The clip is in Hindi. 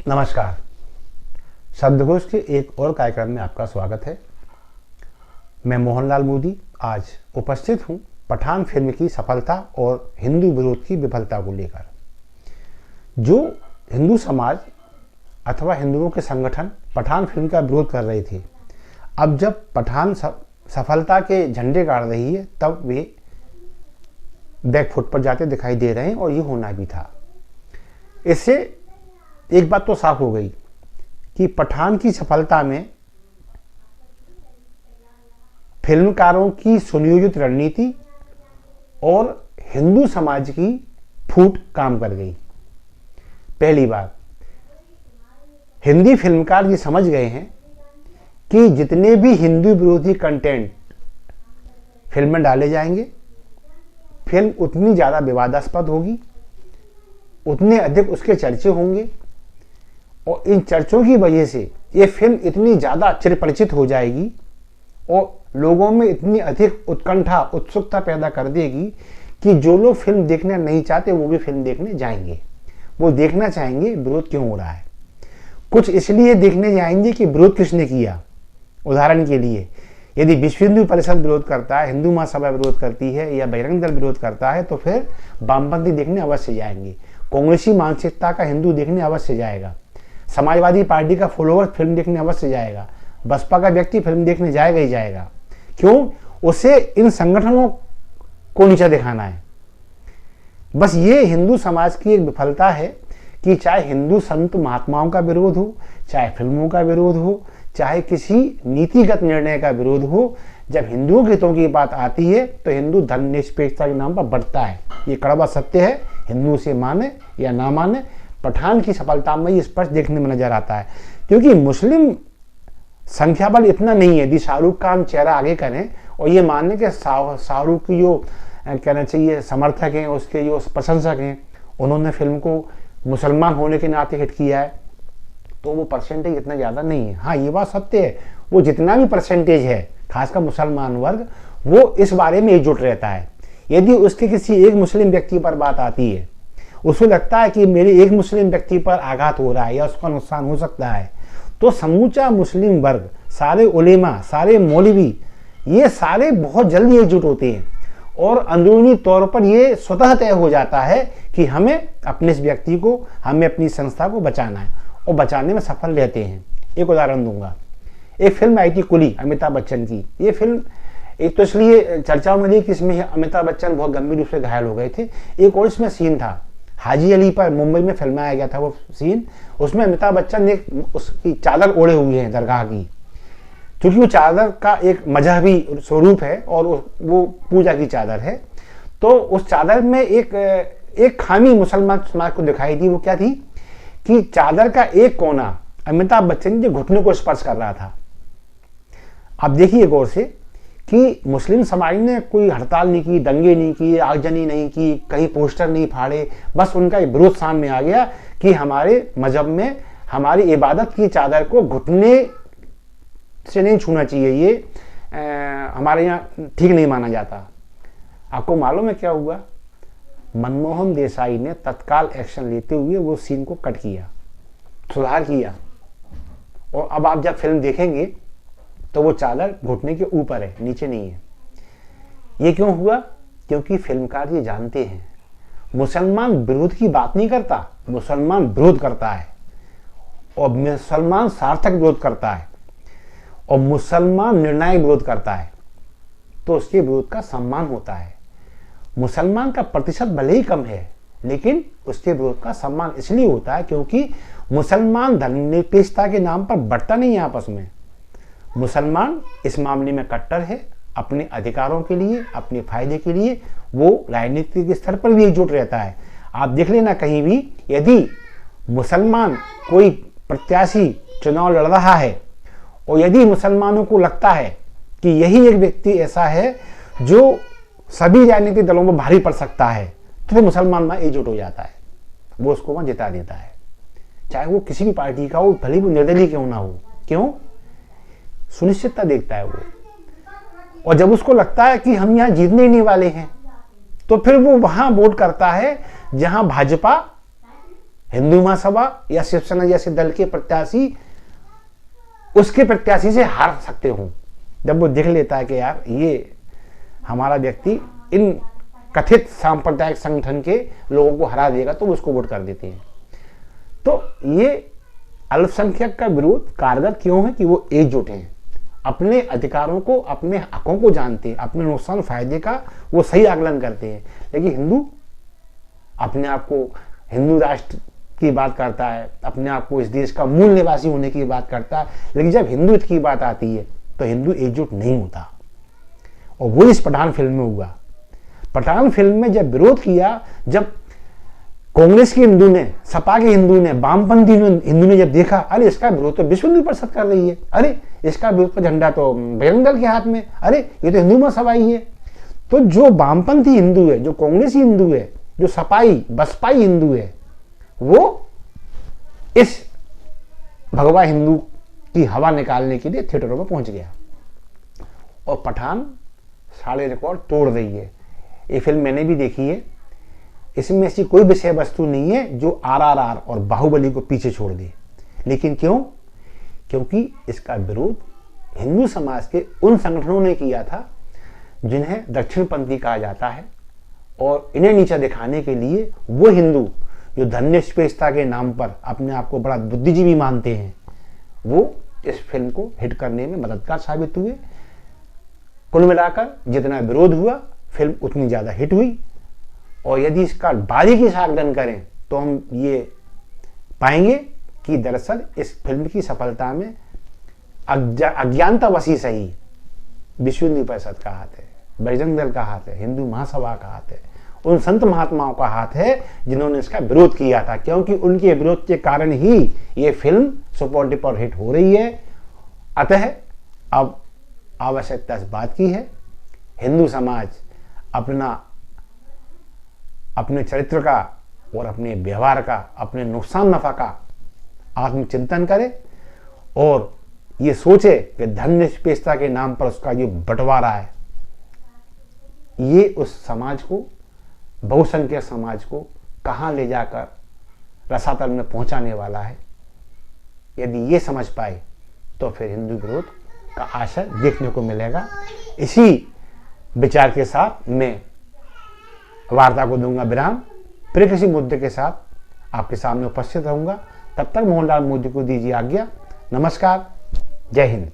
नमस्कार। शब्दकोश के एक और कार्यक्रम में आपका स्वागत है। मैं मोहनलाल मोदी आज उपस्थित हूं पठान फिल्म की सफलता और हिंदू विरोध की विफलता को लेकर। जो हिंदू समाज अथवा हिंदुओं के संगठन पठान फिल्म का विरोध कर रहे थे, अब जब पठान सफलता के झंडे गाड़ रही है तब वे बैकफुट पर जाते दिखाई दे रहे हैं, और ये होना भी था। इससे एक बात तो साफ हो गई कि पठान की सफलता में फिल्मकारों की सुनियोजित रणनीति और हिंदू समाज की फूट काम कर गई। पहली बात, हिंदी फिल्मकार ये समझ गए हैं कि जितने भी हिंदू विरोधी कंटेंट फिल्म में डाले जाएंगे, फिल्म उतनी ज़्यादा विवादास्पद होगी, उतने अधिक उसके चर्चे होंगे, और इन चर्चों की वजह से ये फिल्म इतनी ज़्यादा चिरपरिचित हो जाएगी और लोगों में इतनी अधिक उत्कंठा उत्सुकता पैदा कर देगी कि जो लोग फिल्म देखना नहीं चाहते वो भी फिल्म देखने जाएंगे। वो देखना चाहेंगे विरोध क्यों हो रहा है। कुछ इसलिए देखने जाएंगे कि विरोध किसने किया। उदाहरण के लिए, यदि विश्व हिंदू परिषद विरोध करता है, हिंदू महासभा विरोध करती है या बजरंग दल विरोध करता है तो फिर वामपंथी देखने अवश्य जाएंगे। कांग्रेसी मानसिकता का हिंदू देखने अवश्य जाएगा। समाजवादी पार्टी का फॉलोअर फिल्म देखने अवश्य जाएगा। बसपा का व्यक्ति फिल्म देखने जाएगा ही जाएगा। क्यों? उसे इन संगठनों को नीचा दिखाना है। बस ये हिंदू समाज की एक विफलता है कि चाहे हिंदू संत महात्माओं का विरोध हो, चाहे फिल्मों का विरोध हो, चाहे किसी नीतिगत निर्णय का विरोध हो, जब हिंदुओं के हितों की बात आती है तो हिंदू धर्मनिरपेक्षता के नाम पर बढ़ता है। ये कड़वा सत्य है, हिंदू से माने या ना माने। पठान की सफलता में ये स्पष्ट देखने में नजर आता है, क्योंकि मुस्लिम संख्या बल इतना नहीं है। यदि शाहरुख का हम चेहरा आगे करें और ये माने कि शाहरुख की जो कहना चाहिए समर्थक हैं, उसके जो प्रशंसक हैं, उन्होंने फिल्म को मुसलमान होने के नाते हिट किया है, तो वो परसेंटेज इतना ज़्यादा नहीं है। हाँ, ये बात सत्य है, वो जितना भी परसेंटेज है, खासकर मुसलमान वर्ग, वो इस बारे में एकजुट रहता है। यदि उसके किसी एक मुस्लिम व्यक्ति पर बात आती है, उसको लगता है कि मेरे एक मुस्लिम व्यक्ति पर आघात हो रहा है या उसका नुकसान हो सकता है, तो समूचा मुस्लिम वर्ग, सारे उलेमा, सारे मौलवी, ये सारे बहुत जल्दी एकजुट होते हैं और अंदरूनी तौर पर ये स्वतः तय हो जाता है कि हमें अपने इस व्यक्ति को, हमें अपनी संस्था को बचाना है, और बचाने में सफल रहते हैं। एक उदाहरण दूंगा। एक फिल्म आई थी कुली, अमिताभ बच्चन की। ये फिल्म एक तो इसलिए चर्चाओं में रही कि इसमें अमिताभ बच्चन बहुत गंभीर रूप से घायल हो गए थे। एक और इसमें सीन था, हाजी अली पर मुंबई में फिल्माया गया था वो सीन। उसमें अमिताभ बच्चन ने उसकी चादर ओढ़े हुए हैं दरगाह की, क्योंकि वो चादर का एक मजहबी स्वरूप है और वो पूजा की चादर है। तो उस चादर में एक खामी मुसलमान समाज को दिखाई दी। वो क्या थी कि चादर का एक कोना अमिताभ बच्चन के घुटने को स्पर्श कर रहा था। आप देखिए गौर से कि मुस्लिम समाज ने कोई हड़ताल नहीं की, दंगे नहीं किए, आगजनी नहीं की, कहीं पोस्टर नहीं फाड़े। बस उनका विरोध सामने आ गया कि हमारे मजहब में हमारी इबादत की चादर को घुटने से नहीं छूना चाहिए, ये हमारे यहाँ ठीक नहीं माना जाता। आपको मालूम है क्या हुआ? मनमोहन देसाई ने तत्काल एक्शन लेते हुए वो सीन को कट किया, सुधार किया, और अब आप जब फिल्म देखेंगे तो वो चादर घुटने के ऊपर है, नीचे नहीं है। ये क्यों हुआ? क्योंकि फिल्मकार ये जानते हैं मुसलमान विरोध की बात नहीं करता, मुसलमान विरोध करता है, और मुसलमान सार्थक विरोध करता है, और मुसलमान निर्णायक विरोध करता है, तो उसके विरोध का सम्मान होता है। मुसलमान का प्रतिशत भले ही कम है, लेकिन उसके विरोध का सम्मान इसलिए होता है क्योंकि मुसलमान धर्मनिरपेक्षता के नाम पर बढ़ता नहीं है आपस में। मुसलमान इस मामले में कट्टर है, अपने अधिकारों के लिए, अपने फायदे के लिए वो राजनीतिक स्तर पर भी एकजुट रहता है। आप देख लेना कहीं भी, यदि मुसलमान कोई प्रत्याशी चुनाव लड़ रहा है और यदि मुसलमानों को लगता है कि यही एक व्यक्ति ऐसा है जो सभी राजनीतिक दलों में भारी पड़ सकता है, तो फिर मुसलमान वहां एकजुट हो जाता है, वो उसको वहां जिता देता है, चाहे वो किसी भी पार्टी का हो, भले वो निर्दलीय क्यों ना हो। क्यों? सुनिश्चितता देखता है वो। और जब उसको लगता है कि हम यहाँ जीतने ही नहीं वाले हैं, तो फिर वो वहां वोट करता है जहां भाजपा हिंदू महासभा या शिवसेना जैसे दल के प्रत्याशी उसके प्रत्याशी से हार सकते हो। जब वो देख लेता है कि यार ये हमारा व्यक्ति इन कथित सांप्रदायिक संगठन के लोगों को हरा देगा, तो उसको वोट कर देते हैं। तो ये अल्पसंख्यक का विरोध कारगर क्यों है कि वो एकजुट हैं, अपने अधिकारों को, अपने हकों को जानते हैं, अपने नुकसान फायदे का वो सही आकलन करते हैं। लेकिन हिंदू अपने आप को हिंदू राष्ट्र की बात करता है, अपने आप को इस देश का मूल निवासी होने की बात करता है, लेकिन जब हिंदुत्व की बात आती है तो हिंदू एकजुट नहीं होता। और वो इस पठान फिल्म में हुआ। पठान फिल्म में जब विरोध किया, जब कांग्रेस के हिंदू ने, सपा के हिंदू ने, वामपंथी हिंदू ने जब देखा, अरे इसका विरोध तो विश्व हिंदू परिषद कर रही है, अरे इसका विरोध का झंडा तो बजरंग दल के हाथ में, अरे ये तो हिंदू महासभा ही है। तो जो वामपंथी हिंदू है, जो कांग्रेसी हिंदू है, जो सपाई बसपाई हिंदू है, वो इस भगवा हिंदू की हवा निकालने के लिए थिएटरों में पहुंच गया और पठान सारे रिकॉर्ड तोड़ रही है। ये फिल्म मैंने भी देखी है। इसमें ऐसी कोई विषय वस्तु नहीं है जो आरआरआर और बाहुबली को पीछे छोड़ दे। लेकिन क्यों? क्योंकि इसका विरोध हिंदू समाज के उन संगठनों ने किया था जिन्हें दक्षिणपंथी कहा जाता है, और इन्हें नीचा दिखाने के लिए वो हिंदू जो धर्मनिरपेक्षता के नाम पर अपने आप को बड़ा बुद्धिजीवी मानते हैं, वो इस फिल्म को हिट करने में मददगार साबित हुए। कुल मिलाकर जितना विरोध हुआ, फिल्म उतनी ज़्यादा हिट हुई। और यदि इसका बारीकी से आकलन करें तो हम ये पाएंगे कि दरअसल इस फिल्म की सफलता में अज्ञानतावशी सही विश्व हिंदू परिषद का हाथ है, बजरंग दल का हाथ है, हिंदू महासभा का हाथ है, उन संत महात्माओं का हाथ है जिन्होंने इसका विरोध किया था, क्योंकि उनके विरोध के कारण ही ये फिल्म सुपर डुपर हिट हो रही है। अतः अब आवश्यकता इस बात की है, हिंदू समाज अपने चरित्र का और अपने व्यवहार का, अपने नुकसान नफा का आत्मचिंतन करे और ये सोचे कि धर्मनिरपेक्षता के नाम पर उसका जो बंटवारा है, ये उस समाज को, बहुसंख्यक समाज को कहाँ ले जाकर रसातल में पहुंचाने वाला है। यदि ये समझ पाए तो फिर हिंदू विरोध का आशय देखने को मिलेगा। इसी विचार के साथ मैं वार्ता को दूंगा विराम। फिर किसी मुद्दे के साथ आपके सामने उपस्थित रहूंगा। तब तक मोहनलाल मोदी को दीजिए आज्ञा। नमस्कार, जय हिंद।